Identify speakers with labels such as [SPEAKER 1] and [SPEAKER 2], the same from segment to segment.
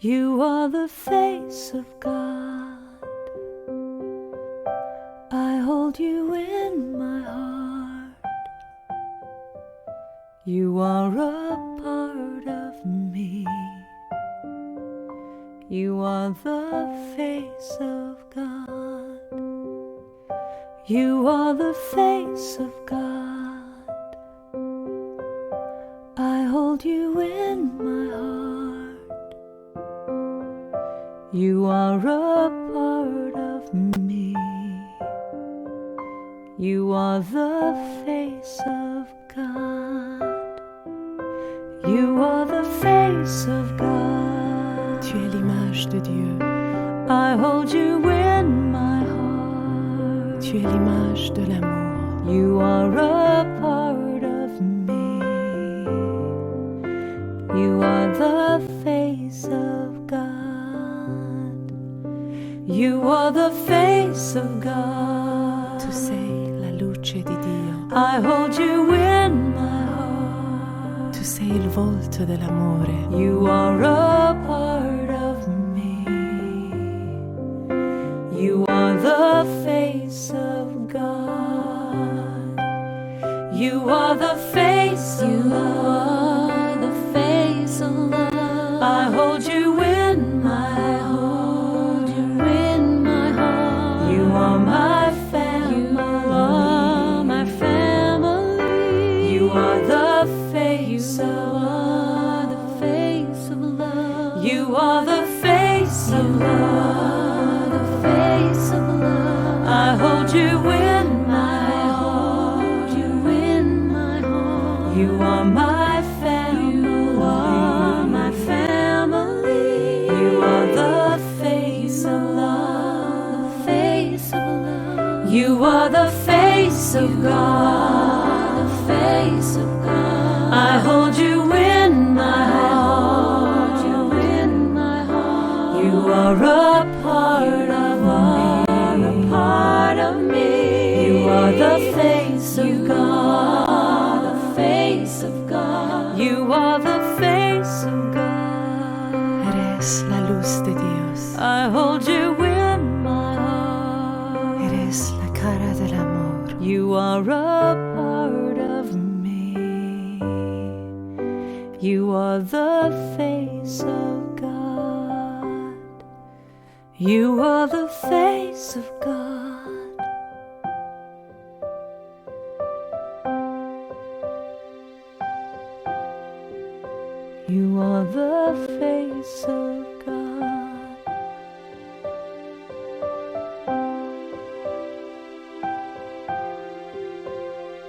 [SPEAKER 1] You are the face of God. I hold you in my heart. You are a part of me. You are the face of God. You are the face of God. I hold you in my heart. You are a part of me. You are the face of God. You are the face of God.
[SPEAKER 2] Tu es l'image de Dieu.
[SPEAKER 1] I hold you in my heart.
[SPEAKER 2] Tu es l'image de l'amour.
[SPEAKER 1] You are a part of me. You are the face of God. You are the face of God.
[SPEAKER 2] Tu sei la luce di Dio.
[SPEAKER 1] I hold you in my heart.
[SPEAKER 2] Tu sei il volto dell'amore.
[SPEAKER 1] You are a part of me. You are the face of God. You are the face of love.
[SPEAKER 3] The face of love.
[SPEAKER 1] I hold you in my heart. You are my family.
[SPEAKER 3] You are my family.
[SPEAKER 1] You are the face of
[SPEAKER 3] love. The face of love.
[SPEAKER 1] You are the face of love.
[SPEAKER 3] The face of love.
[SPEAKER 1] I hold you in my
[SPEAKER 3] heart. You in my heart.
[SPEAKER 1] You are my family.
[SPEAKER 3] You are my family.
[SPEAKER 1] You are the face of love.
[SPEAKER 3] The face of love.
[SPEAKER 1] You are the face of God.
[SPEAKER 3] The face of God.
[SPEAKER 1] I hold you in my heart.
[SPEAKER 3] You in my heart.
[SPEAKER 1] You are a part of me.
[SPEAKER 3] A part of me.
[SPEAKER 1] You are the face of God.
[SPEAKER 3] The face of God.
[SPEAKER 1] You are the face of God.
[SPEAKER 2] Eres la luz de Dios.
[SPEAKER 1] I hold you in my heart.
[SPEAKER 2] Eres la cara del amor.
[SPEAKER 1] You are a part of me. You are the face of God. You are the face of God. You are the face of God.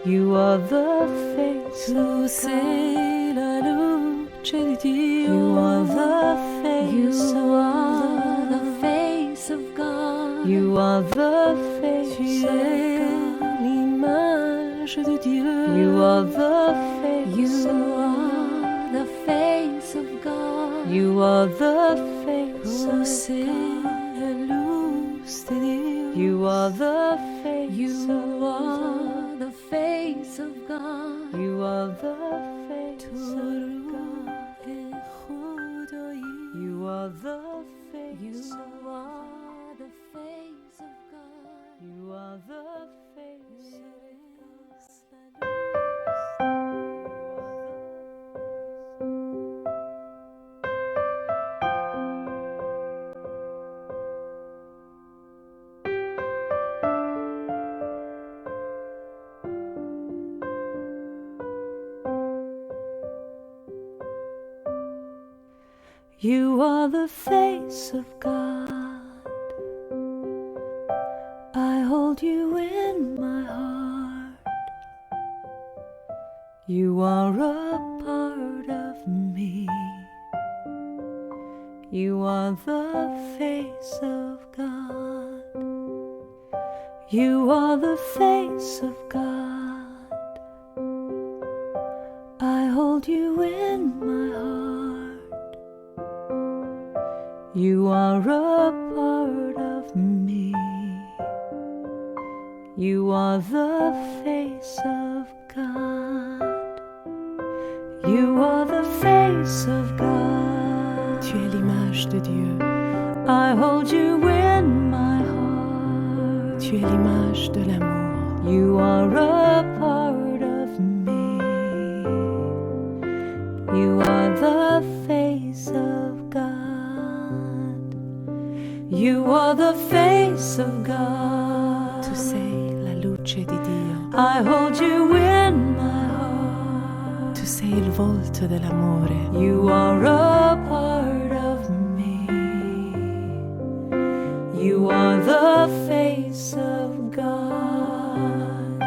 [SPEAKER 1] You are the face
[SPEAKER 2] Tu
[SPEAKER 1] of
[SPEAKER 2] sei la luce di Dio.
[SPEAKER 1] You are the face
[SPEAKER 3] You
[SPEAKER 1] of
[SPEAKER 3] are the face of God.
[SPEAKER 1] You are the face
[SPEAKER 2] Tu
[SPEAKER 1] of
[SPEAKER 2] es
[SPEAKER 1] God.
[SPEAKER 2] l'image de Dieu.
[SPEAKER 1] You are the face
[SPEAKER 3] You
[SPEAKER 1] of
[SPEAKER 3] are the face of God.
[SPEAKER 1] You are the face
[SPEAKER 2] Tu
[SPEAKER 1] of
[SPEAKER 2] sei
[SPEAKER 1] God.
[SPEAKER 2] la luz de Dios.
[SPEAKER 1] You are the face
[SPEAKER 3] You
[SPEAKER 1] of God.
[SPEAKER 3] are the face of God.
[SPEAKER 1] You are the face
[SPEAKER 2] Tu
[SPEAKER 1] of God.
[SPEAKER 2] ruh خدایی.
[SPEAKER 1] You are the face
[SPEAKER 3] You
[SPEAKER 1] of
[SPEAKER 3] are the face of God.
[SPEAKER 1] You are the face of You are the face of God. I hold you in my heart. You are a part of me. You are the face of God. You are the face of God. I hold you in my heart. You are a part of me. You are the face of God. You are the face of God.
[SPEAKER 2] Tu es l'image de Dieu.
[SPEAKER 1] I hold you in my heart.
[SPEAKER 2] Tu es l'image de l'amour.
[SPEAKER 1] You are a part of me. You are the face of God. You are the face of God.
[SPEAKER 2] Tu sei la luce di Dio.
[SPEAKER 1] I hold you in my heart.
[SPEAKER 2] Tu sei il volto dell'amore.
[SPEAKER 1] You are a part of me. You are the face of God.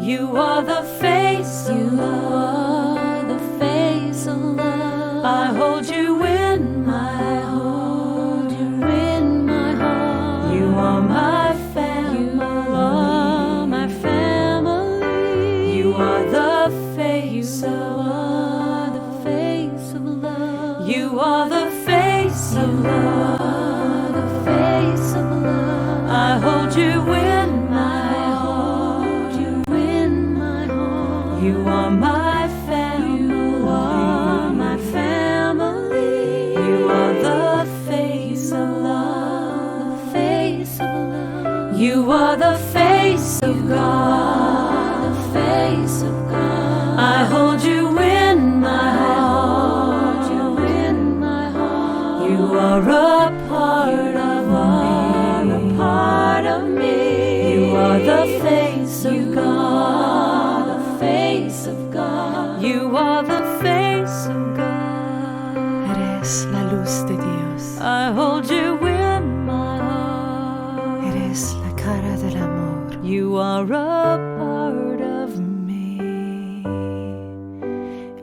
[SPEAKER 1] You are the face of love.
[SPEAKER 3] The face of love.
[SPEAKER 1] I hold you in my heart.
[SPEAKER 3] You in my heart.
[SPEAKER 1] You are my family.
[SPEAKER 3] You are my family.
[SPEAKER 1] You are the face
[SPEAKER 3] You
[SPEAKER 1] of
[SPEAKER 3] are the face of love.
[SPEAKER 1] You are the face of
[SPEAKER 3] You
[SPEAKER 1] love.
[SPEAKER 3] are the face of love.
[SPEAKER 1] I hold you in my
[SPEAKER 3] I hold you in my heart.
[SPEAKER 1] You are my family.
[SPEAKER 3] You are my family.
[SPEAKER 1] You are the face of love.
[SPEAKER 3] The face of love.
[SPEAKER 1] You are the face of God.
[SPEAKER 3] The face of God.
[SPEAKER 1] I hold you in my
[SPEAKER 3] I
[SPEAKER 1] heart.
[SPEAKER 3] hold you in my heart.
[SPEAKER 1] You are a part of me.
[SPEAKER 3] a part of me.
[SPEAKER 1] You are the face of
[SPEAKER 3] You
[SPEAKER 1] God.
[SPEAKER 3] are the face of God.
[SPEAKER 1] You are the face of God.
[SPEAKER 2] Eres la luz de Dios.
[SPEAKER 1] I hold you in my heart.
[SPEAKER 2] Eres la cara del amor.
[SPEAKER 1] You are a part of me.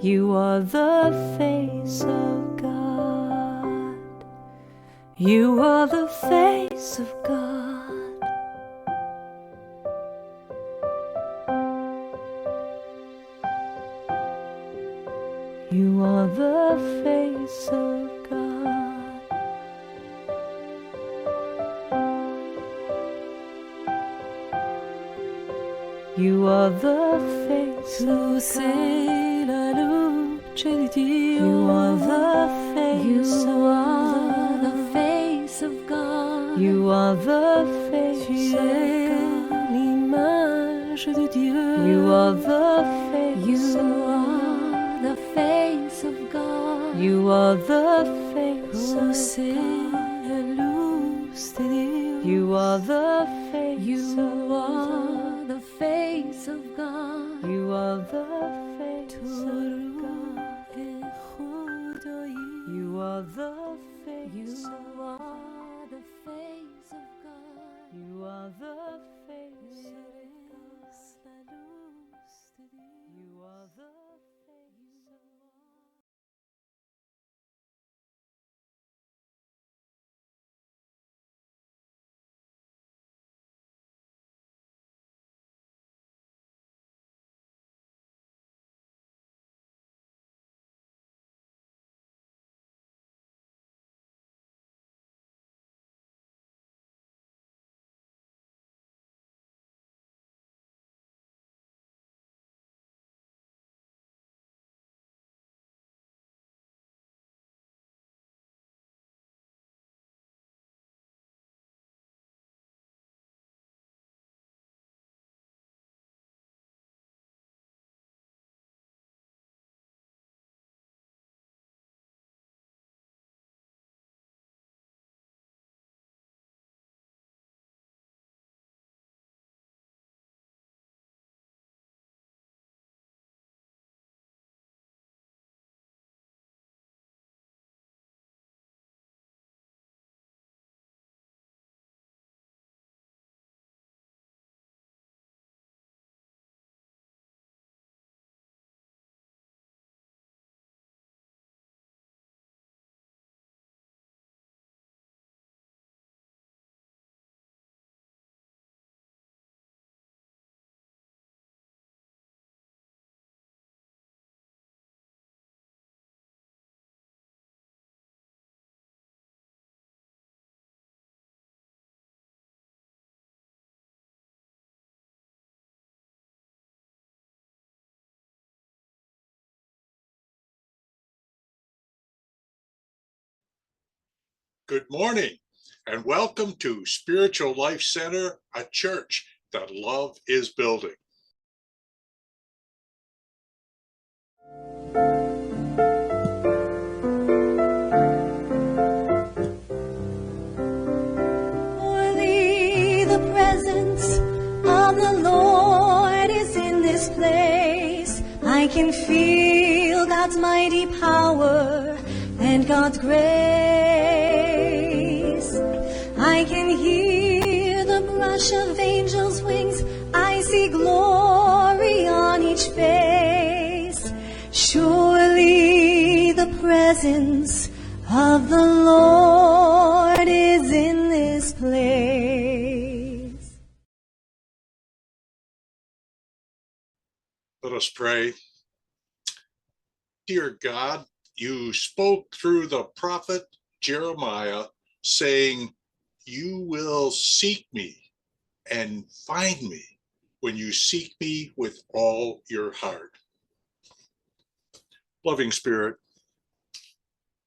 [SPEAKER 1] You are the face of God. You are the face of God. You are the face of God. You are the face
[SPEAKER 2] Tu
[SPEAKER 1] of
[SPEAKER 2] sei la luce di Dio.
[SPEAKER 1] You are the
[SPEAKER 3] You
[SPEAKER 1] face of
[SPEAKER 3] are the face of God.
[SPEAKER 1] You are the face
[SPEAKER 2] Tu
[SPEAKER 1] of
[SPEAKER 2] es
[SPEAKER 1] God.
[SPEAKER 2] l'image de Dieu.
[SPEAKER 1] You are the face
[SPEAKER 3] You
[SPEAKER 1] of
[SPEAKER 3] are the face of God.
[SPEAKER 1] You are the face
[SPEAKER 2] Tu
[SPEAKER 1] of
[SPEAKER 2] sei
[SPEAKER 1] God.
[SPEAKER 2] la luz de Dios.
[SPEAKER 1] You are the face
[SPEAKER 3] You
[SPEAKER 1] of God.
[SPEAKER 3] are the face of God.
[SPEAKER 1] You are the face
[SPEAKER 2] Tu
[SPEAKER 1] of God.
[SPEAKER 2] ruh e خدایی.
[SPEAKER 1] You are the face
[SPEAKER 3] You
[SPEAKER 1] of
[SPEAKER 3] are the face of God.
[SPEAKER 1] You are the face of
[SPEAKER 2] Eres la luz de Dios.
[SPEAKER 1] You are the
[SPEAKER 4] Good morning, and welcome to Spiritual Life Center, a church that love is building.
[SPEAKER 1] Surely the presence of the Lord is in this place. I can feel God's mighty power and God's grace. I can hear the brush of angels' wings. I see glory on each face. Surely the presence of the Lord is in this place.
[SPEAKER 4] Let us pray. Dear God, you spoke through the prophet Jeremiah, saying, "You will seek me and find me when you seek me with all your heart." Loving Spirit,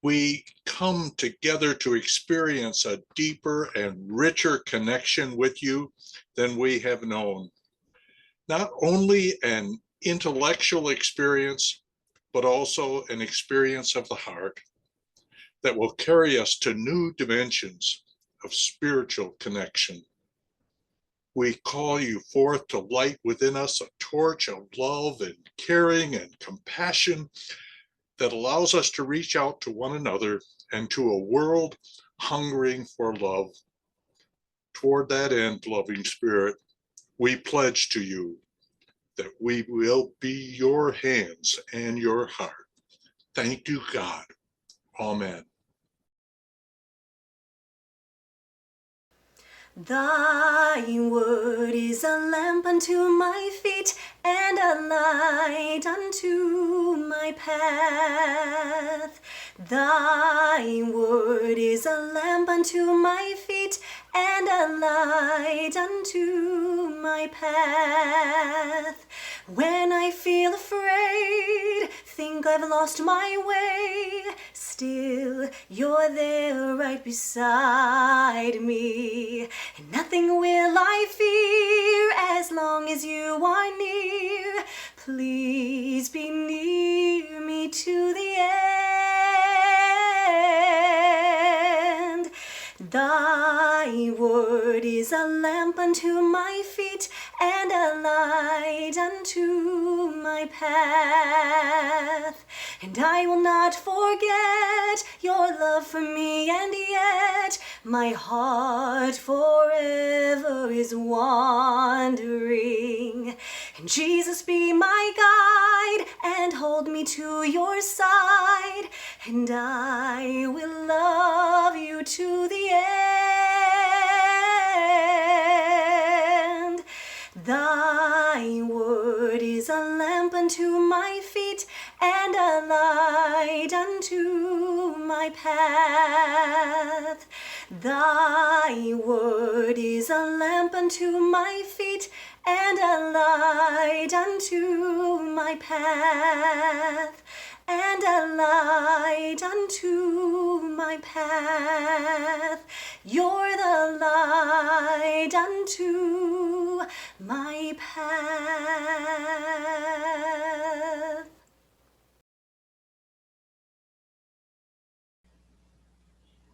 [SPEAKER 4] we come together to experience a deeper and richer connection with you than we have known. Not only an intellectual experience, but also an experience of the heart that will carry us to new dimensions of spiritual connection. We call you forth to light within us a torch of love and caring and compassion that allows us to reach out to one another and to a world hungering for love. Toward that end, loving Spirit, we pledge to you that we will be your hands and your heart. Thank you, God. Amen.
[SPEAKER 1] Thy word is a lamp unto my feet and a light unto my path. Thy word is a lamp unto my feet and a light unto my path. When I feel afraid, think I've lost my way, still you're there right beside me. And nothing will I fear as long as you are near. Please be near me to the end. Thy word is a lamp unto my feet and a light unto my path. And I will not forget your love for me, and yet my heart forever is wandering. And Jesus, be my guide and hold me to your side, and I will love you to the end. Thy word is a lamp unto my feet and a light unto my path. Thy word is a lamp unto my feet and a light unto my path, and a light unto my path. You're the light unto my path.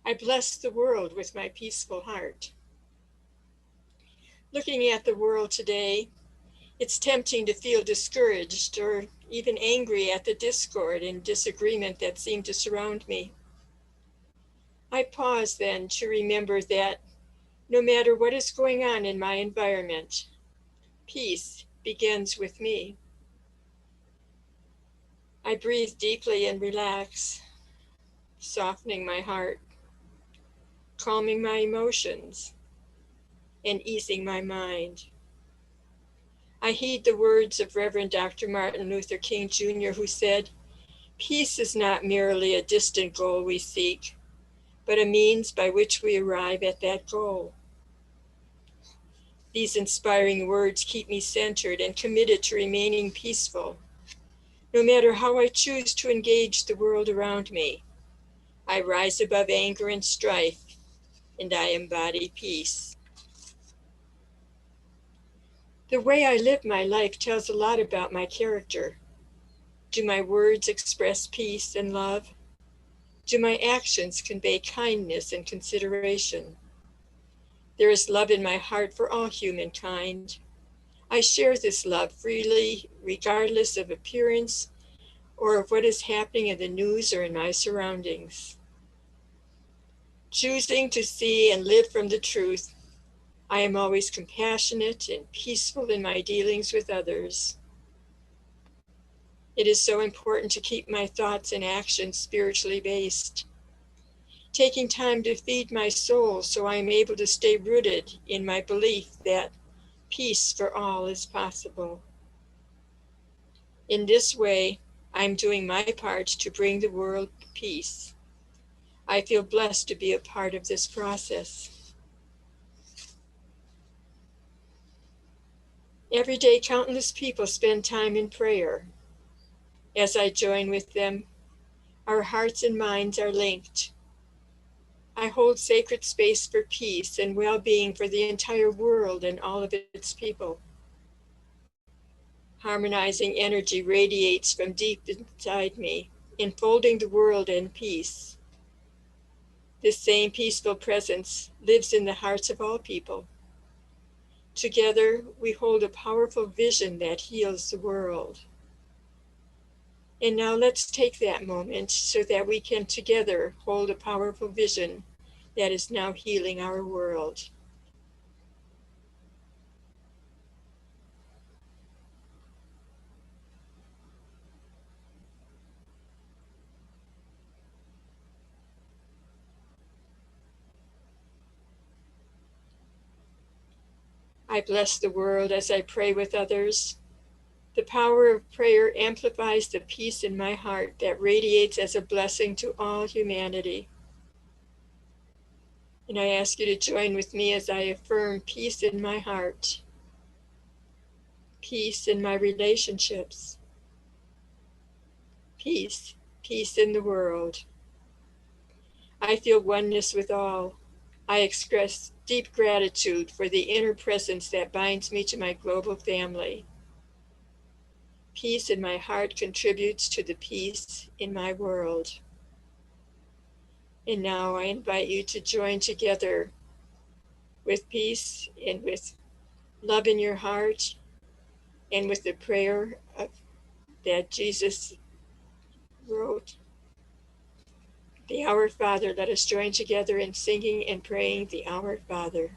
[SPEAKER 5] I bless the world with my peaceful heart. Looking at the world today, it's tempting to feel discouraged or even angry at the discord and disagreement that seem to surround me. I pause then to remember that no matter what is going on in my environment, peace begins with me. I breathe deeply and relax, softening my heart, calming my emotions, and easing my mind. I heed the words of Reverend Dr. Martin Luther King Jr., who said, "Peace is not merely a distant goal we seek, but a means by which we arrive at that goal." These inspiring words keep me centered and committed to remaining peaceful, no matter how I choose to engage the world around me. I rise above anger and strife, and I embody peace. The way I live my life tells a lot about my character. Do my words express peace and love? Do my actions convey kindness and consideration? There is love in my heart for all humankind. I share this love freely, regardless of appearance or of what is happening in the news or in my surroundings. Choosing to see and live from the truth, I am always compassionate and peaceful in my dealings with others. It is so important to keep my thoughts and actions spiritually based. Taking time to feed my soul so I am able to stay rooted in my belief that peace for all is possible. In this way, I'm doing my part to bring the world peace. I feel blessed to be a part of this process. Every day, countless people spend time in prayer. As I join with them, our hearts and minds are linked. I hold sacred space for peace and well-being for the entire world and all of its people. Harmonizing energy radiates from deep inside me, enfolding the world in peace. This same peaceful presence lives in the hearts of all people. Together, we hold a powerful vision that heals the world. And now let's take that moment so that we can together hold a powerful vision that is now healing our world. I bless the world as I pray with others. The power of prayer amplifies the peace in my heart that radiates as a blessing to all humanity. And I ask you to join with me as I affirm peace in my heart, peace in my relationships, peace in the world. I feel oneness with all. I express deep gratitude for the inner presence that binds me to my global family. Peace in my heart contributes to the peace in my world. And now I invite you to join together with peace and with love in your heart and with the prayer that Jesus wrote. The Our Father, let us join together in singing and praying the Our Father.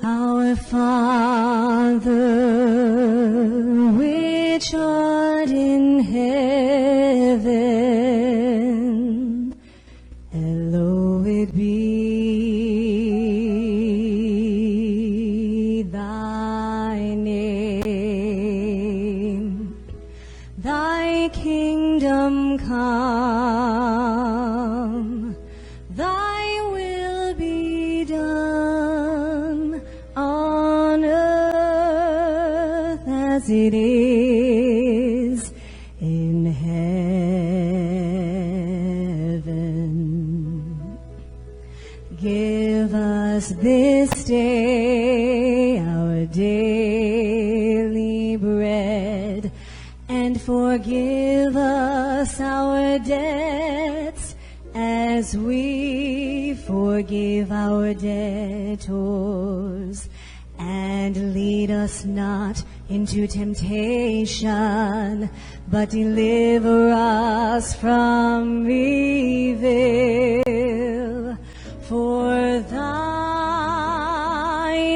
[SPEAKER 1] Our Father, which art in heaven, hallowed be thy name. Thy kingdom come, thy will be done on earth as it is in heaven. Give us this day our daily bread, and forgive us our debts as we forgive our debtors. And lead us not into temptation, but deliver us from evil. For thine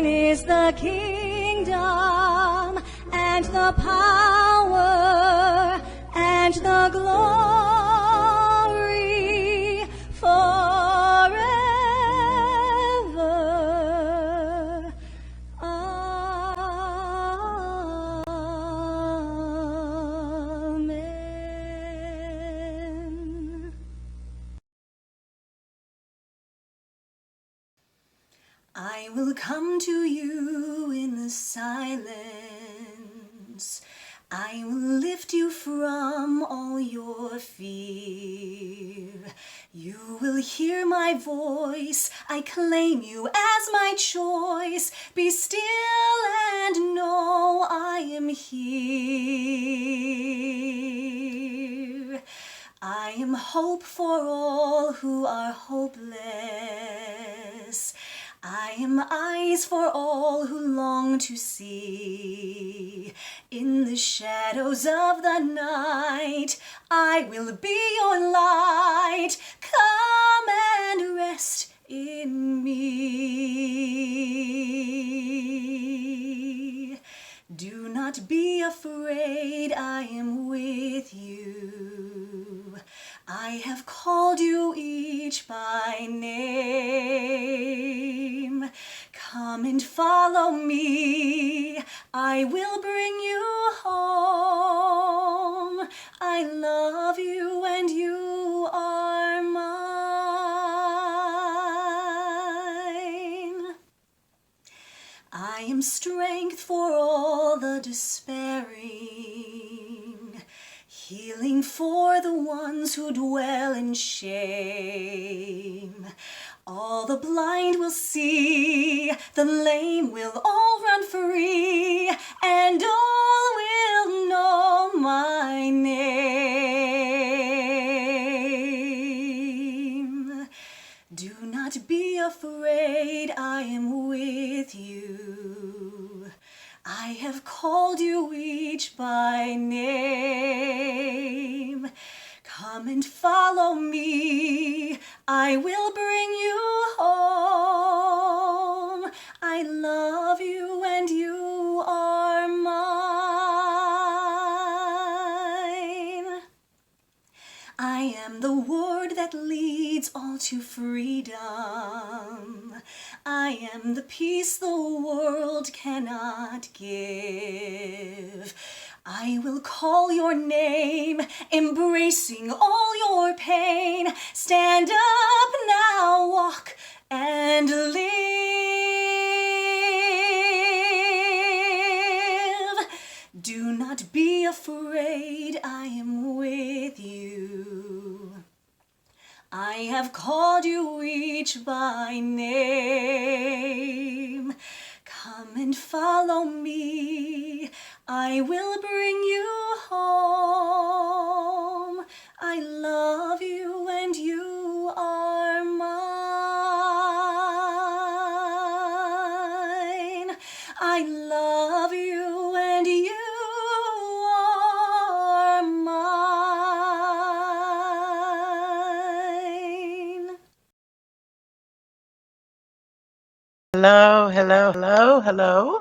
[SPEAKER 1] is the kingdom and the power and the glory forever. Amen. I will come to you in the silence. I will lift you from all your fear. You will hear my voice. I claim you as my choice. Be still and know I am here. I am hope for all who are hopeless. I am eyes for all who long to see. In the shadows of the night, I will be your light. Come and rest in me. Do not be afraid, I am with you. I have called you each by name. Come and follow me, I will bring you home. I love you and you are mine. I am strength for all the despairing, healing for the ones who dwell in shame. All the blind will see, the lame will all run free, and all will know my name. Do not be afraid, I am with you. I have called you each by name. Come and follow me, I will bring you home. I love you and you are mine. I am the word that leads all to freedom. I am the peace the world cannot give. I will call your name, embracing all your pain. Stand up now, walk and live. Do not be afraid, I am with you. I have called you each by name. Come and follow me, I will bring you home. I love you and you are mine. I love you and you are mine.
[SPEAKER 6] Hello, hello, hello, hello.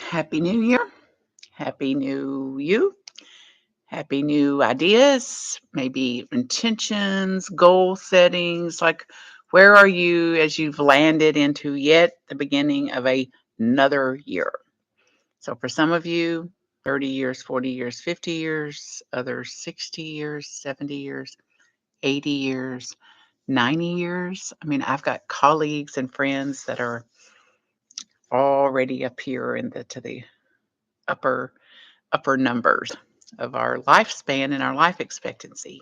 [SPEAKER 6] Happy New Year. Happy New You. Happy new ideas, maybe intentions, goal settings. Like, where are you as you've landed into yet the beginning of another year? So, for some of you, 30 years, 40 years, 50 years, others 60 years, 70 years, 80 years, 90 years. I mean, I've got colleagues and friends that are already up here to the upper numbers of our lifespan and our life expectancy.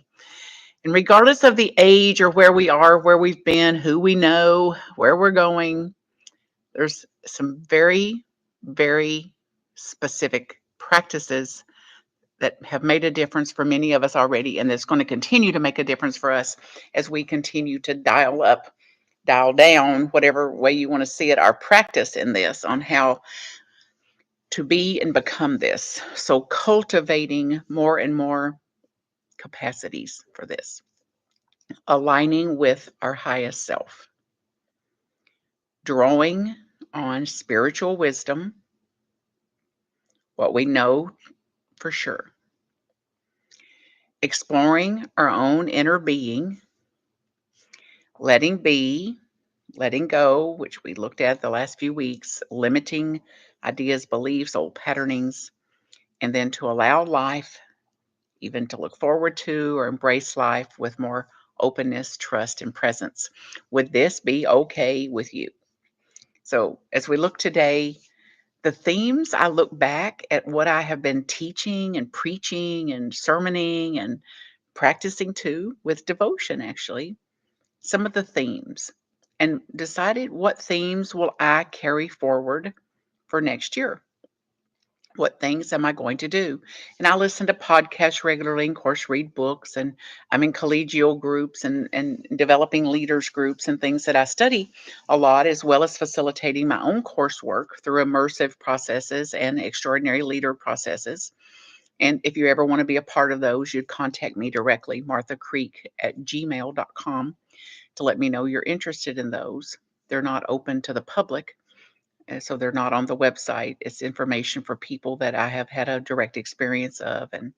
[SPEAKER 6] And regardless of the age or where we are, where we've been, who we know, where we're going, there's some very, very specific practices that have made a difference for many of us already, and that's going to continue to make a difference for us as we continue to dial up, dial down, whatever way you want to see it, our practice in this on how to be and become this. So cultivating more and more capacities for this, aligning with our highest self, drawing on spiritual wisdom, what we know for sure, exploring our own inner being, letting be, letting go, which we looked at the last few weeks, limiting ideas, beliefs, old patternings, and then to allow life, even to look forward to or embrace life with more openness, trust, and presence. Would this be okay with you? So, as we look today, the themes, I look back at what I have been teaching and preaching and sermoning and practicing too with devotion, actually, some of the themes, and decided what themes will I carry forward for next year. What things am I going to do? And I listen to podcasts regularly, and of course, read books, and I'm in collegial groups and developing leaders groups and things that I study a lot, as well as facilitating my own coursework through immersive processes and extraordinary leader processes. And if you ever want to be a part of those, you'd contact me directly, marthacreek@gmail.com, to let me know you're interested in those. They're not open to the public, and so they're not on the website. It's information for people that I have had a direct experience of and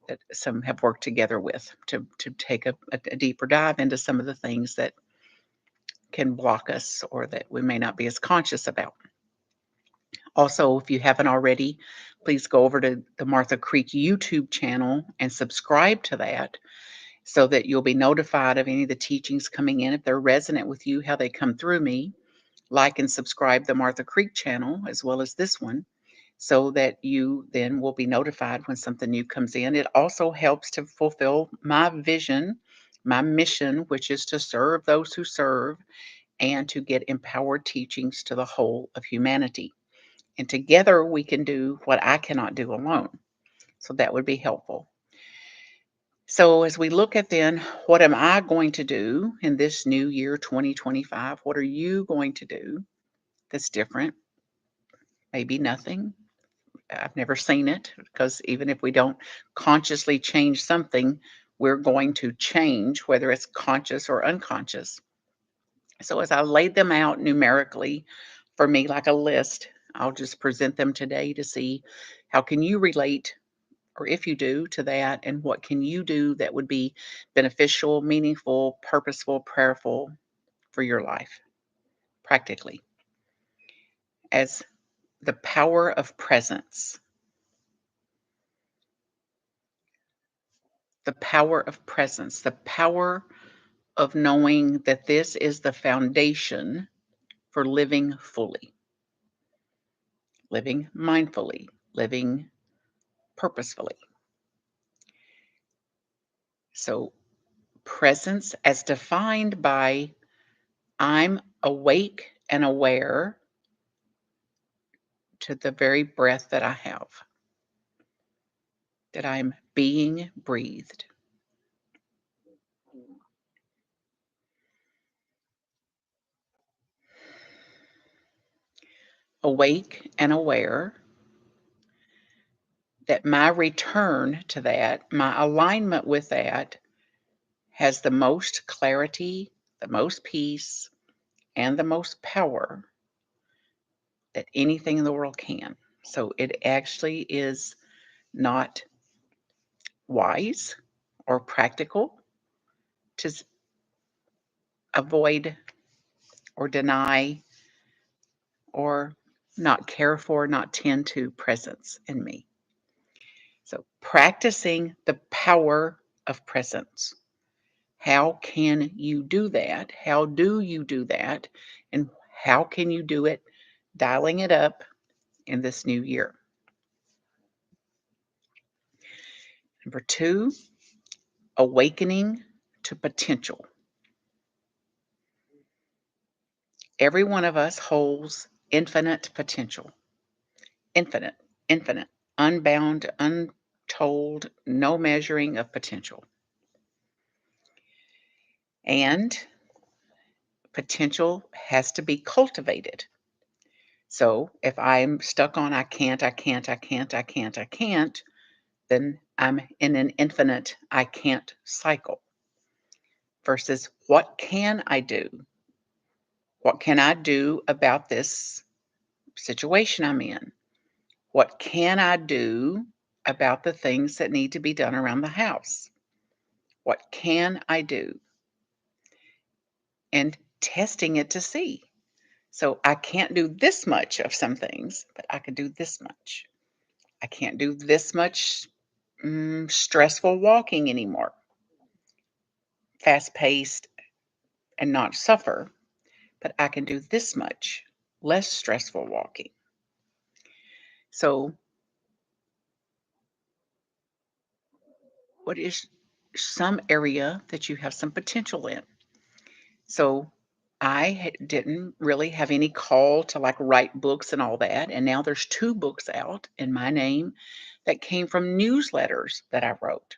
[SPEAKER 6] that some have worked together with to take a deeper dive into some of the things that can block us or that we may not be as conscious about. Also, if you haven't already, please go over to the Martha Creek YouTube channel and subscribe to that so that you'll be notified of any of the teachings coming in. If they're resonant with you, how they come through me, like and subscribe the Martha Creek channel as well as this one so that you then will be notified when something new comes in. It also helps to fulfill my vision, my mission, which is to serve those who serve and to get empowered teachings to the whole of humanity. And together we can do what I cannot do alone. So that would be helpful. So as we look at then, what am I going to do in this new year, 2025? What are you going to do that's different? Maybe nothing. I've never seen it because even if we don't consciously change something, we're going to change, whether it's conscious or unconscious. So as I laid them out numerically for me like a list, I'll just present them today to see how can you relate, or if you do, to that, and what can you do that would be beneficial, meaningful, purposeful, prayerful for your life practically. As the power of presence. The power of presence, the power of knowing that this is the foundation for living fully, living mindfully, living purposefully. So, presence as defined by I'm awake and aware to the very breath that I have, that I'm being breathed. Awake and aware that my return to that, my alignment with that, has the most clarity, the most peace, and the most power that anything in the world can. So it actually is not wise or practical to avoid or deny or not care for, not tend to presence in me. So practicing the power of presence. How can you do that? How do you do that? And how can you do it dialing it up in this new year? Number 2, awakening to potential. Every one of us holds infinite potential. Infinite, infinite, unbound, untold, no measuring of potential. And potential has to be cultivated. So if I'm stuck on I can't, then I'm in an infinite I can't cycle versus what can I do? What can I do about this situation I'm in? What can I do about the things that need to be done around the house? What can I do? And testing it to see. So I can't do this much of some things, but I can do this much. I can't do this much stressful walking anymore. fast paced and not suffer, but I can do this much less stressful walking. So, what is some area that you have some potential in? So, didn't really have any call to like write books and all that. And now there's 2 books out in my name that came from newsletters that I wrote.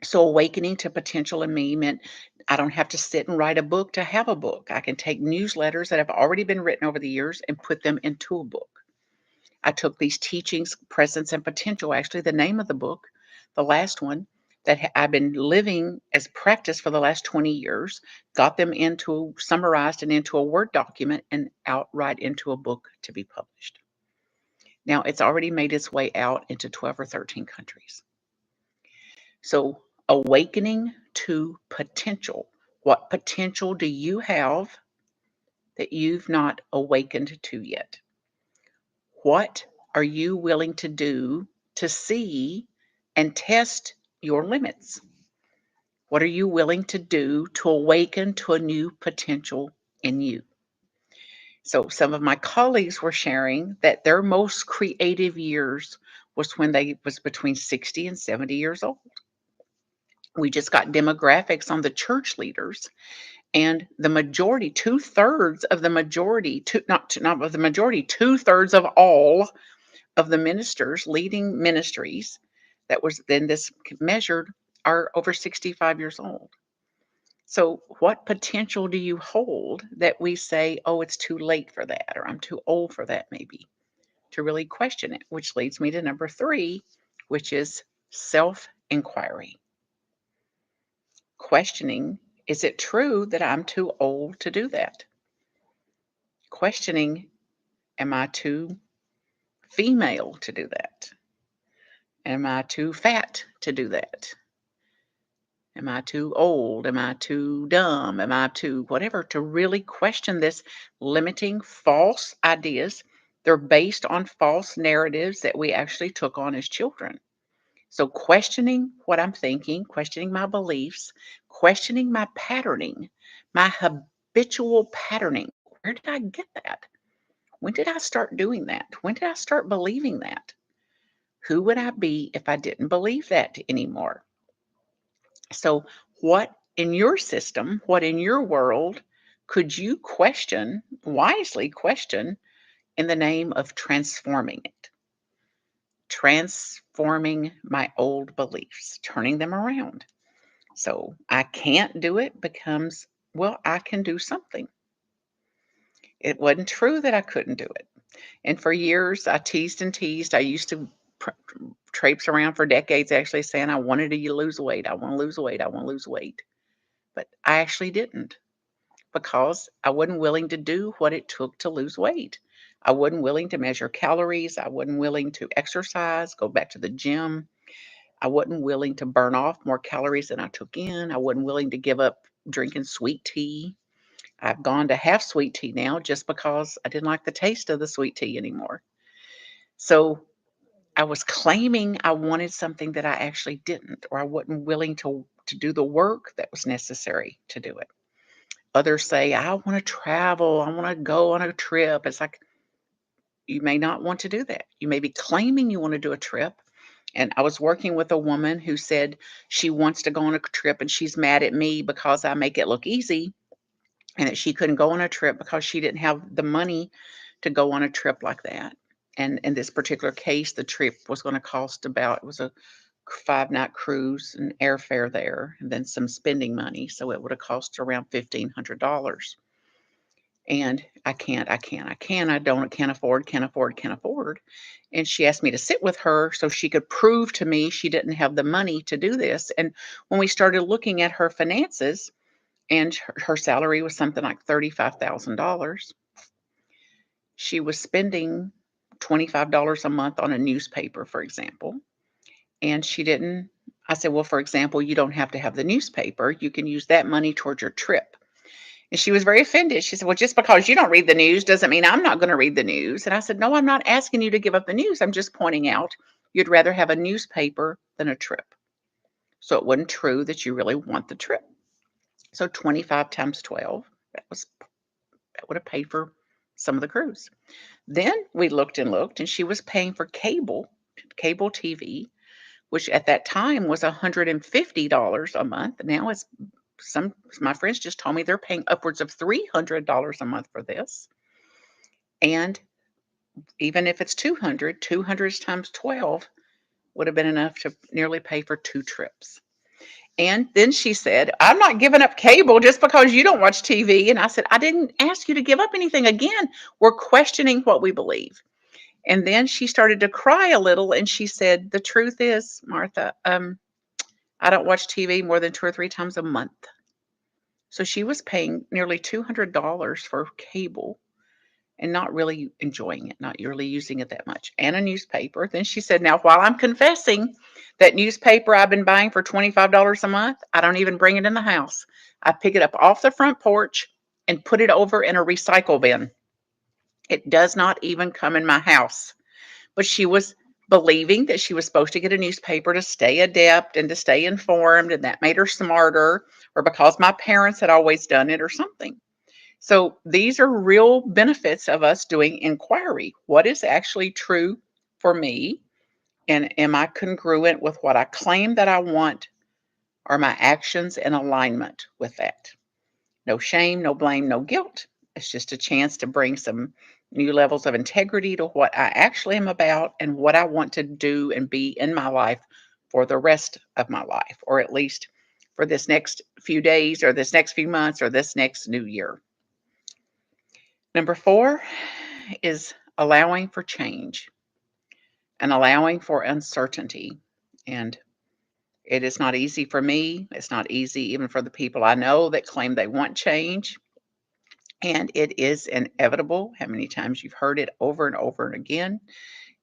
[SPEAKER 6] So, awakening to potential in me meant I don't have to sit and write a book to have a book. I can take newsletters that have already been written over the years and put them into a book. I took these teachings, presence, and potential, actually, the name of the book, the last one that I've been living as practice for the last 20 years, got them into summarized and into a Word document and outright into a book to be published. Now, it's already made its way out into 12 or 13 countries. So, awakening to potential. What potential do you have that you've not awakened to yet? What are you willing to do to see and test your limits? What are you willing to do to awaken to a new potential in you? So some of my colleagues were sharing that their most creative years was when they was between 60 and 70 years old. We just got demographics on the church leaders, and the majority, 2/3 of the majority, not of the majority, 2/3 of all of the ministers leading ministries that was then this measured are over 65 years old. So, what potential do you hold that we say, oh, it's too late for that, or I'm too old for that, maybe, to really question it? Which leads me to number 3, which is self inquiry. Questioning, is it true that I'm too old to do that? Questioning, am I too female to do that? Am I too fat to do that? Am I too old? Am I too dumb? Am I too whatever? To really question this limiting false ideas. They're based on false narratives that we actually took on as children. So, questioning what I'm thinking, questioning my beliefs, questioning my patterning, my habitual patterning. Where did I get that? When did I start doing that? When did I start believing that? Who would I be if I didn't believe that anymore? So, what in your system, what in your world could you question, wisely question, in the name of transforming it? Transforming my old beliefs, turning them around. So, I can't do it becomes, well, I can do something. It wasn't true that I couldn't do it. And for years, I teased and teased. I used to traipse around for decades actually saying, I wanted to lose weight. I want to lose weight. I want to lose weight. But I actually didn't because I wasn't willing to do what it took to lose weight. I wasn't willing to measure calories. I wasn't willing to exercise, go back to the gym. I wasn't willing to burn off more calories than I took in. I wasn't willing to give up drinking sweet tea. I've gone to half sweet tea now just because I didn't like the taste of the sweet tea anymore. So I was claiming I wanted something that I actually didn't, or I wasn't willing to do the work that was necessary to do it. Others say, I want to travel, I want to go on a trip. It's like, you may not want to do that. You may be claiming you want to do a trip. And I was working with a woman who said she wants to go on a trip and she's mad at me because I make it look easy and that she couldn't go on a trip because she didn't have the money to go on a trip like that. And in this particular case, the trip was going to cost about, it was a 5-night cruise and airfare there, and then some spending money. So it would have cost around $1,500. And I can't afford. And she asked me to sit with her so she could prove to me she didn't have the money to do this. And when we started looking at her finances, and her salary was something like $35,000, she was spending $25 a month on a newspaper, for example. And she didn't, I said, well, for example, you don't have to have the newspaper. You can use that money towards your trip. And she was very offended. She said, well, just because you don't read the news doesn't mean I'm not going to read the news. And I said, no, I'm not asking you to give up the news. I'm just pointing out you'd rather have a newspaper than a trip. So it wasn't true that you really want the trip. So 25 times 12, that would have paid for some of the cruise. Then we looked and looked, and she was paying for cable TV, which at that time was $150 a month. Now it's my friends just told me they're paying upwards of $300 a month for this. And even if it's 200, 200 times 12 would have been enough to nearly pay for 2 trips. And then she said, "I'm not giving up cable just because you don't watch TV." And I said, "I didn't ask you to give up anything." Again, we're questioning what we believe. And then she started to cry a little and she said, "The truth is, Martha, I don't watch TV more than 2 or 3 times a month." So she was paying nearly $200 for cable and not really enjoying it, not really using it that much, and a newspaper. Then she said, "Now, while I'm confessing that newspaper I've been buying for $25 a month, I don't even bring it in the house. I pick it up off the front porch and put it over in a recycle bin. It does not even come in my house." But she was believing that she was supposed to get a newspaper to stay adept and to stay informed, and that made her smarter, or because my parents had always done it or something. So these are real benefits of us doing inquiry. What is actually true for me? And am I congruent with what I claim that I want? Are my actions in alignment with that? No shame, no blame, no guilt. It's just a chance to bring some new levels of integrity to what I actually am about and what I want to do and be in my life for the rest of my life, or at least for this next few days, or this next few months, or this next new year. Number 4 is allowing for change and allowing for uncertainty. And it is not easy for me. It's not easy even for the people I know that claim they want change. And it is inevitable. How many times you've heard it over and over and again.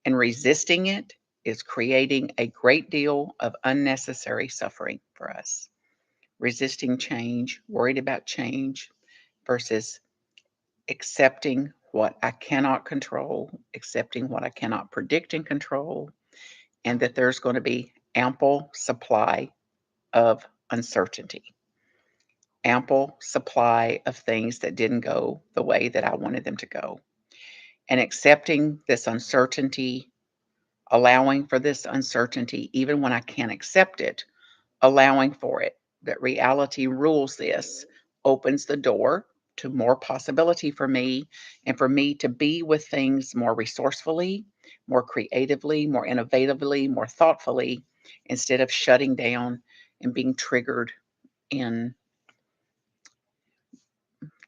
[SPEAKER 6] And resisting it is creating a great deal of unnecessary suffering for us. Resisting change, worried about change, versus accepting what I cannot control, accepting what I cannot predict and control, and that there's going to be ample supply of uncertainty, ample supply of things that didn't go the way that I wanted them to go. And accepting this uncertainty, allowing for this uncertainty, even when I can't accept it, allowing for it, that reality rules this, opens the door to more possibility for me, and for me to be with things more resourcefully, more creatively, more innovatively, more thoughtfully, instead of shutting down and being triggered in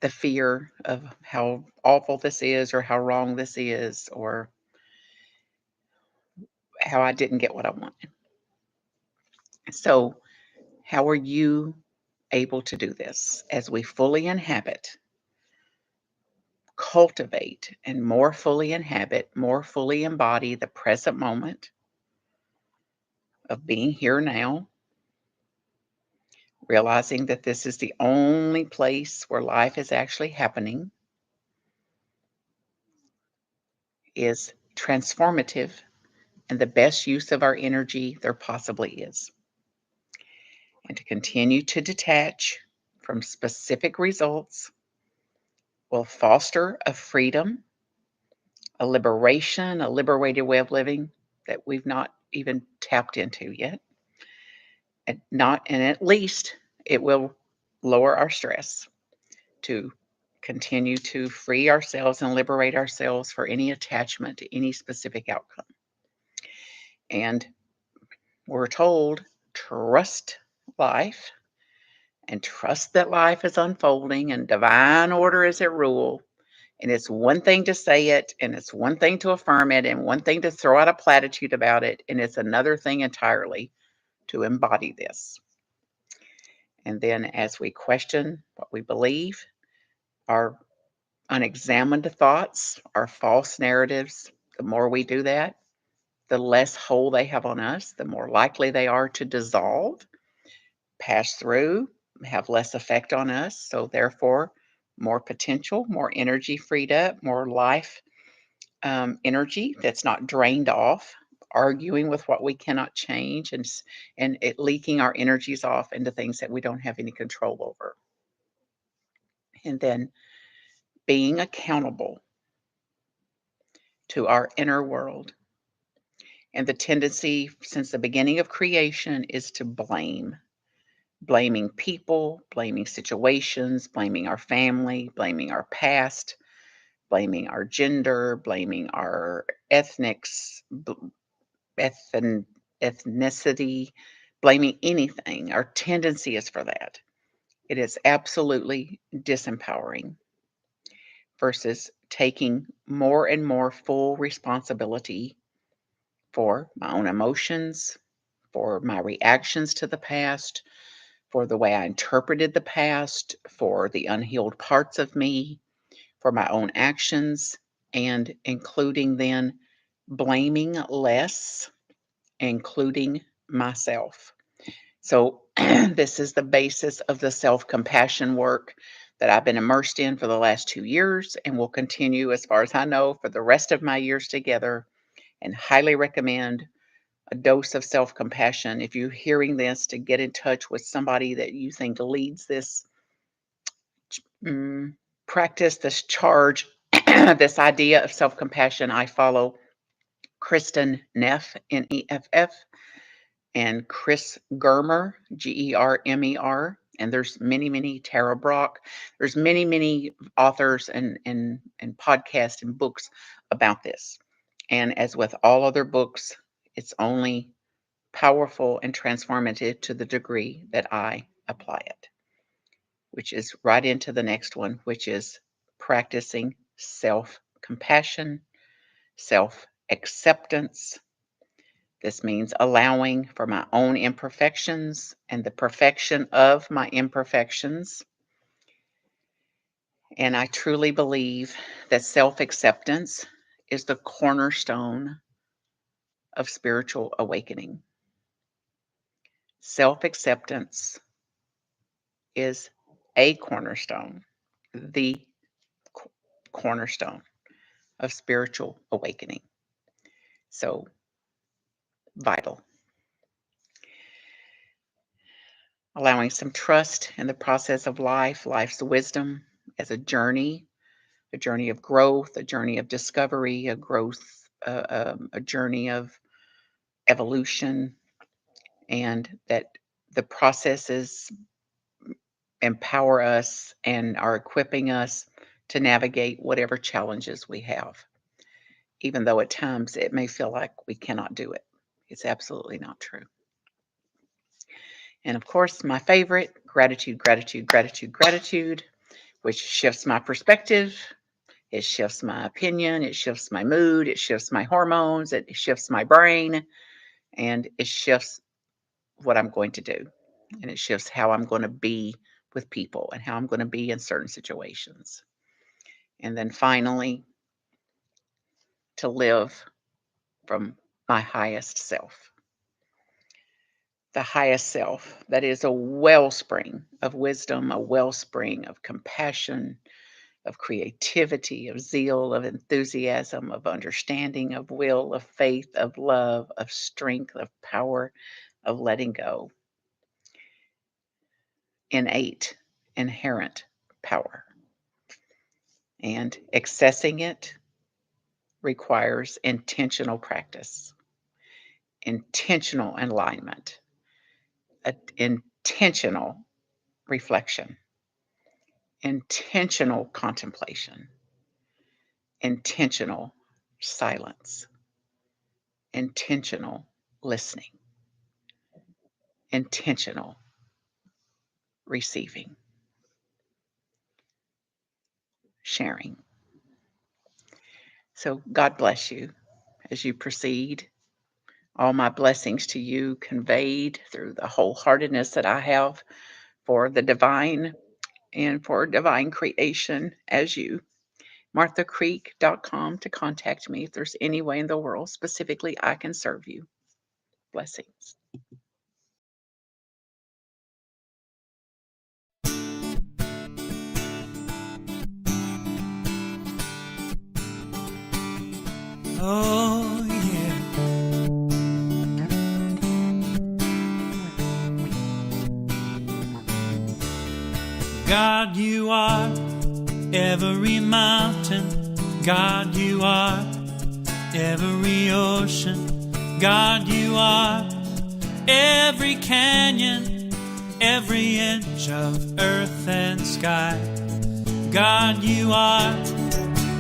[SPEAKER 6] the fear of how awful this is, or how wrong this is, or how I didn't get what I wanted. So, how are you able to do this as we fully inhabit, cultivate, and more fully inhabit, more fully embody the present moment of being here now, realizing that this is the only place where life is actually happening, is transformative and the best use of our energy there possibly is. And to continue to detach from specific results will foster a freedom, a liberation, a liberated way of living that we've not even tapped into yet. And at least it will lower our stress to continue to free ourselves and liberate ourselves for any attachment to any specific outcome. And we're told, trust life and trust that life is unfolding and divine order is at rule. And it's one thing to say it, and it's one thing to affirm it, and one thing to throw out a platitude about it, and it's another thing entirely to embody this. And then as we question what we believe, our unexamined thoughts, our false narratives, the more we do that, the less hold they have on us, the more likely they are to dissolve, pass through, have less effect on us. So therefore, more potential, more energy freed up, more life energy that's not drained off, arguing with what we cannot change, and it leaking our energies off into things that we don't have any control over. And then being accountable to our inner world. And the tendency since the beginning of creation is to blame. Blaming people, blaming situations, blaming our family, blaming our past, blaming our gender, blaming our ethnicity, blaming anything. Our tendency is for that. It is absolutely disempowering versus taking more and more full responsibility for my own emotions, for my reactions to the past, for the way I interpreted the past, for the unhealed parts of me, for my own actions, and including then blaming less, including myself. So, this is the basis of the self compassion work that I've been immersed in for the last 2 years and will continue, as far as I know, for the rest of my years together. And highly recommend a dose of self compassion. If you're hearing this, to get in touch with somebody that you think leads this practice, this charge, this idea of self compassion. I follow Kristen Neff, Neff, and Chris Germer, Germer. And there's many, many, Tara Brock. There's many, many authors and podcasts and books about this. And as with all other books, it's only powerful and transformative to the degree that I apply it, which is right into the next one, which is practicing self-compassion, self-acceptance. This means allowing for my own imperfections and the perfection of my imperfections. And I truly believe that self-acceptance is the cornerstone of spiritual awakening. Self-acceptance is a cornerstone, the cornerstone of spiritual awakening. So vital. Allowing some trust in the process of life, life's wisdom as a journey of growth, a journey of discovery, a journey of evolution, and that the processes empower us and are equipping us to navigate whatever challenges we have, even though at times it may feel like we cannot do it. It's absolutely not true. And of course, my favorite, gratitude, gratitude, gratitude, gratitude, which shifts my perspective. It shifts my opinion. It shifts my mood. It shifts my hormones. It shifts my brain. And it shifts what I'm going to do. And it shifts how I'm going to be with people and how I'm going to be in certain situations. And then finally, to live from my highest self. The highest self that is a wellspring of wisdom, a wellspring of compassion, of creativity, of zeal, of enthusiasm, of understanding, of will, of faith, of love, of strength, of power, of letting go. Innate, inherent power. And accessing it requires intentional practice, intentional alignment, intentional reflection, intentional contemplation, intentional silence, intentional listening, intentional receiving, sharing. So God bless you as you proceed. All my blessings to you conveyed through the wholeheartedness that I have for the divine and for divine creation as you. MarthaCreek.com to contact me if there's any way in the world specifically I can serve you. Blessings.
[SPEAKER 2] Oh, yeah. God, you are Every mountain, God, you are. Every ocean, God, you are. Every canyon, every inch of earth and sky, God, you are.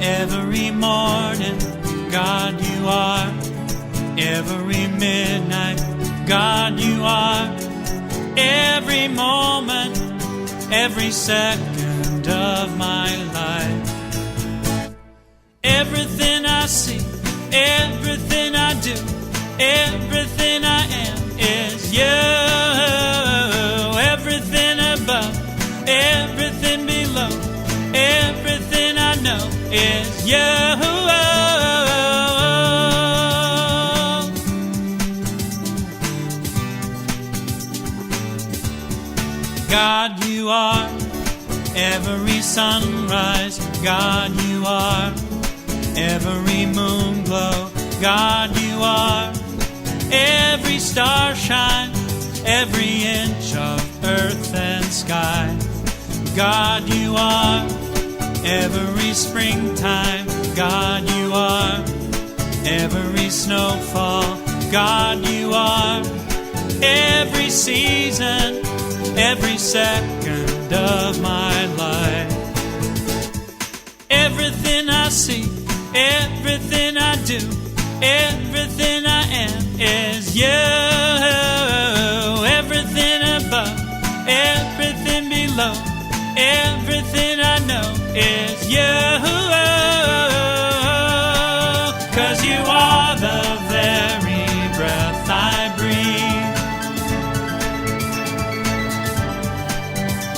[SPEAKER 2] Every morning, God, you are. Every midnight, God, you are. Every moment, every second of my life. Everything I see, everything I do, everything I am is you. Everything above, everything below, everything I know is you. God, you are. Every sunrise, God, you are. Every moon glow, God, you are. Every star shine, every inch of earth and sky, God, you are. Every springtime, God, you are. Every snowfall, God, you are. Every season, every second of my life. Everything I see, everything I do, everything I am is you. Everything above, everything below, everything I know is you. 'Cause you are the very breath I breathe,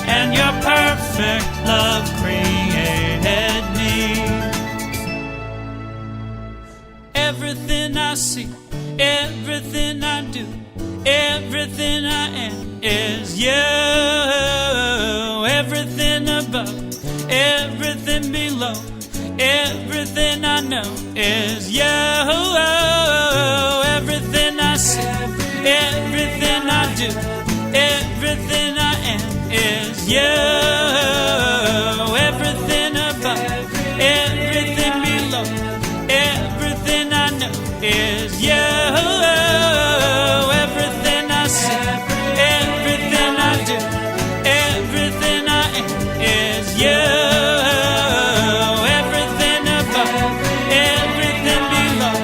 [SPEAKER 2] and your perfect love created me. Everything I see, everything I do, everything I am is you. Everything above, everything below, everything I know is you. Everything I see, everything I do, everything I am is you. Everything above, everything below, everything I know is you. Everything I see, everything I do, everything I am is you. Everything above, everything below,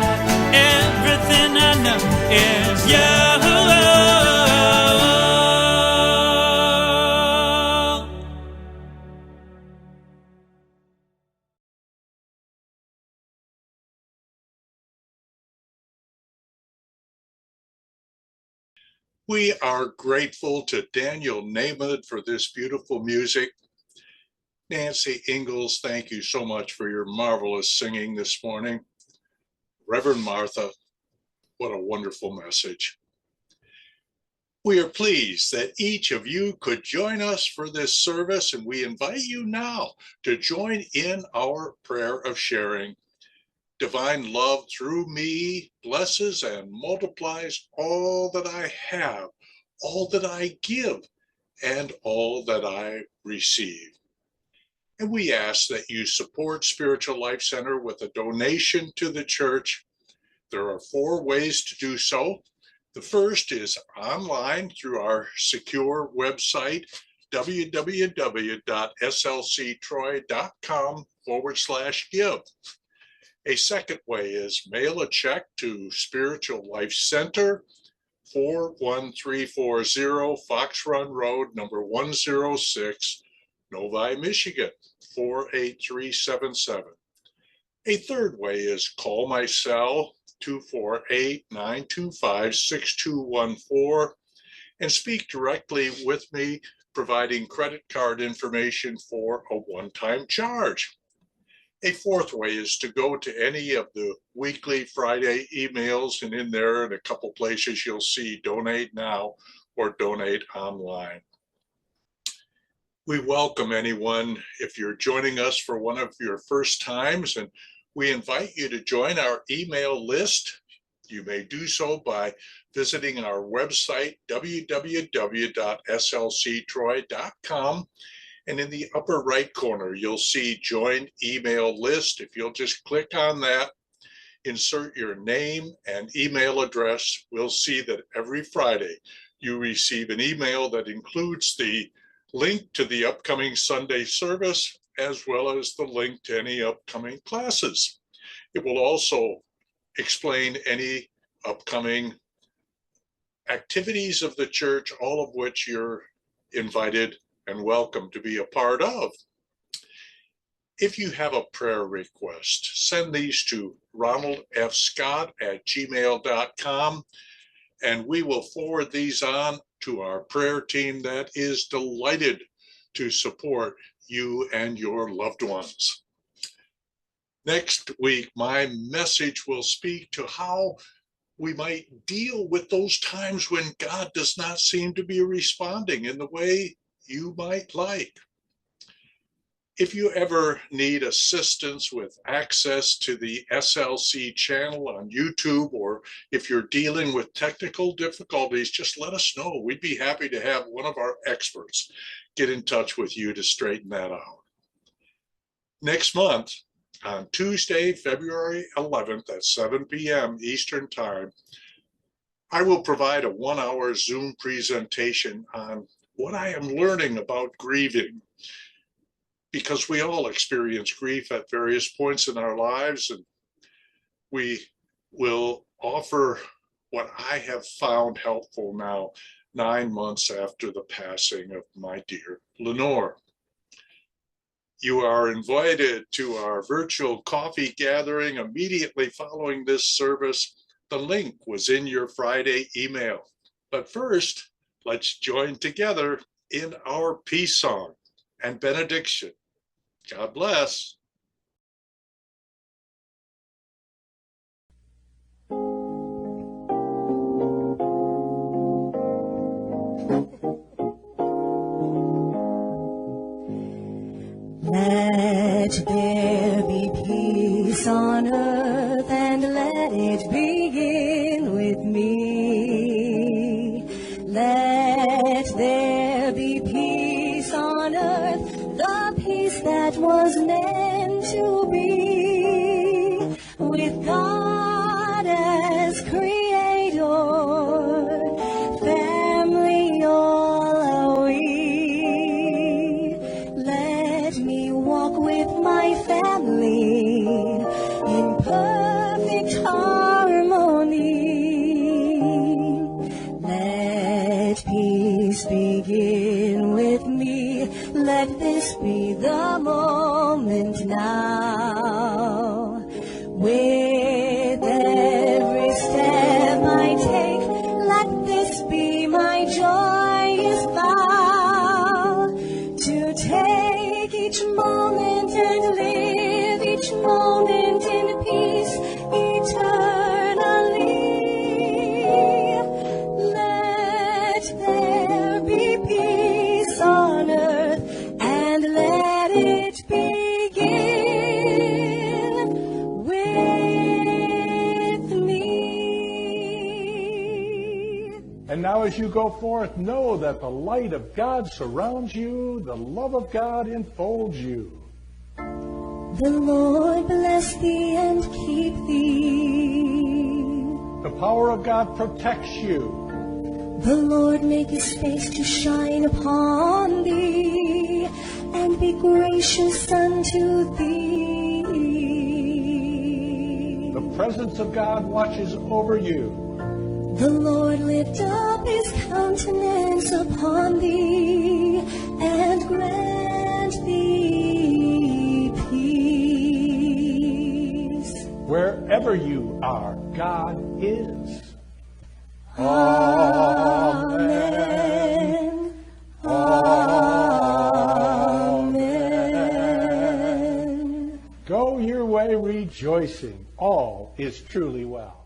[SPEAKER 2] everything I know is you.
[SPEAKER 4] We are grateful to Daniel Namath for this beautiful music. Nancy Ingalls, thank you so much for your marvelous singing this morning. Reverend Martha, what a wonderful message. We are pleased that each of you could join us for this service, and we invite you now to join in our prayer of sharing. Divine love through me blesses and multiplies all that I have, all that I give, and all that I receive. And we ask that you support Spiritual Life Center with a donation to the church. There are 4 ways to do so. The first is online through our secure website, www.slctroy.com/give. A second way is mail a check to Spiritual Life Center, 41340 Fox Run Road, number 106, Novi, Michigan, 48377. A third way is call my cell, 248-925-6214, and speak directly with me, providing credit card information for a one-time charge. A fourth way is to go to any of the weekly Friday emails, and in there in a couple places you'll see donate now or donate online. We welcome anyone if you're joining us for one of your first times, and we invite you to join our email list. You may do so by visiting our website, www.slctroy.com, And in the upper right corner, you'll see Join Email List. If you'll just click on that, insert your name and email address, we'll see that every Friday you receive an email that includes the link to the upcoming Sunday service, as well as the link to any upcoming classes. It will also explain any upcoming activities of the church, all of which you're invited and welcome to be a part of. If you have a prayer request, send these to ronaldfscott@gmail.com, and we will forward these on to our prayer team that is delighted to support you and your loved ones. Next week, my message will speak to how we might deal with those times when God does not seem to be responding in the way you might like. If you ever need assistance with access to the SLC channel on YouTube, or if you're dealing with technical difficulties, just let us know. We'd be happy to have one of our experts get in touch with you to straighten that out. Next month, on Tuesday, February 11th at 7 p.m. Eastern Time, I will provide a 1-hour Zoom presentation on what I am learning about grieving, because we all experience grief at various points in our lives, and we will offer what I have found helpful now, 9 months after the passing of my dear Lenore. You are invited to our virtual coffee gathering immediately following this service. The link was in your Friday email. But first, let's join together in our peace song and benediction. God bless.
[SPEAKER 1] Let there be peace on earth, and let it begin with me. Let there be peace on earth, the peace that was meant to be, with God as creator, family all are we. Let me walk with my family in perfect harmony. Let peace begin with me. Let this be the moment now. With every step I take, let this be my joyous vow, to take each moment and live each moment in peace eternally. Let there be peace on earth, and let it begin with me.
[SPEAKER 7] And now as you go forth, know that the light of God surrounds you, the love of God enfolds you.
[SPEAKER 1] The Lord bless thee and keep thee.
[SPEAKER 7] The power of God protects you.
[SPEAKER 1] The Lord make his face to shine upon thee, and be gracious unto thee.
[SPEAKER 7] The presence of God watches over you.
[SPEAKER 1] The Lord lift up his countenance upon thee, and grant thee peace.
[SPEAKER 7] Wherever you are, God is.
[SPEAKER 1] Amen. Amen.
[SPEAKER 7] Go your way rejoicing. All is truly well.